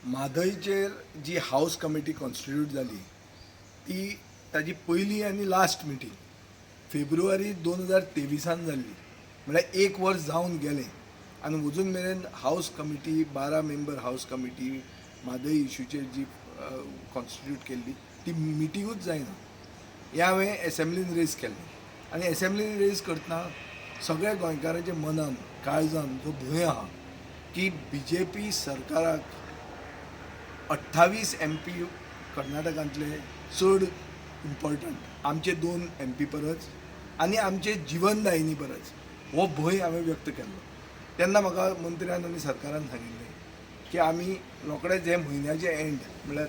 म्हादयचेर जी house committee constitute जाली ती ताजी पयली आनी लास्ट मिटींग फेब्रुवारी 2023 जाल्ली, म्हळ्यार एक वर्स जावन गेलें आनी अजून मेरेन house committee 12 member house committee Mhadei इश्यूचेर जी कॉन्स्टिट्यूट केल्ली ती मिटिंगूच जायना. हें हांवें एसेंब्लीन रेज केल्लें आनी एसेंब्लीन रेज करतना सगळ्या गोंयकारांच्या मनान काळजान जो भंय आहा की BJP सरकाराक 28 MP कर्नाटकांतले चड इम्पॉर्टंट आमचे 2 MP परस आनी आमचे जीवनदायिनी परस हो भंय हांवें व्यक्त केल्लो. तेन्ना म्हाका मंत्र्यान आनी सरकारान सांगिल्लें की आमी रोखडेच हे म्हयन्याचे एंड म्हळ्यार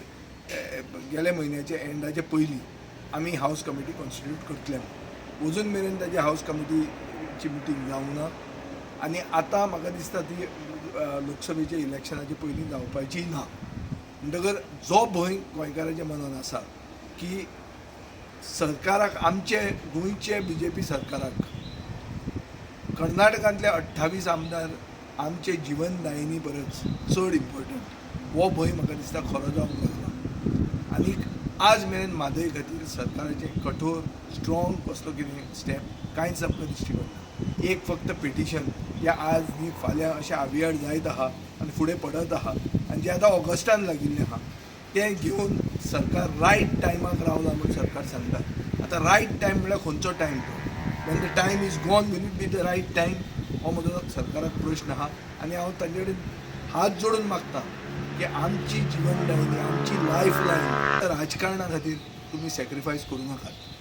गेल्या म्हयन्याचे एंडाचे पयलीं आमी हाऊस कमिटी कॉन्स्टिट्यूट करतले. अजून मेरेन ताजी हाऊस कमिटीची मिटींग जावंक ना आनी आतां म्हाका दिसता ती लोकसभेच्या इलेक्शनाचे पयलीं जावपाची ना. म्हणटकर जो भंय गोंयकारांच्या मनान आसा की सरकाराक आमचे गोंयचे BJP सरकाराक कर्नाटकांतले 28 आमदार आमचे जीवनदायिनी परस चड इम्पॉर्टंट हो भंय म्हाका दिसता खरो जावंक लागला. आनी आज मेरेन म्हादय खातीर सरकाराचे कठोर स्ट्रॉंग कसलो कितें स्टेप कांयच आमकां दिश्टी पडना. एक फक्त पिटिशन जे आज न्ही फाल्यां अशें आवियाड जायत आहा आनी फुडें पडत आहा आनी जें आतां ऑगस्टान लागिल्लें आहा तें घेवन सरकार रायट टायमाक रावला म्हूण सरकार सांगता. आतां रायट टायम म्हळ्यार खंयचो टायम तो when the time is gone will it be the right time हो म्हजो सरकाराक प्रश्न आहा. आनी हांव ताजे कडेन हात जोडून मागता की आमची जीवनदायिनी आमची लायफ लायन राजकारणा खातीर तुमी सॅक्रिफायस करूं नाकात.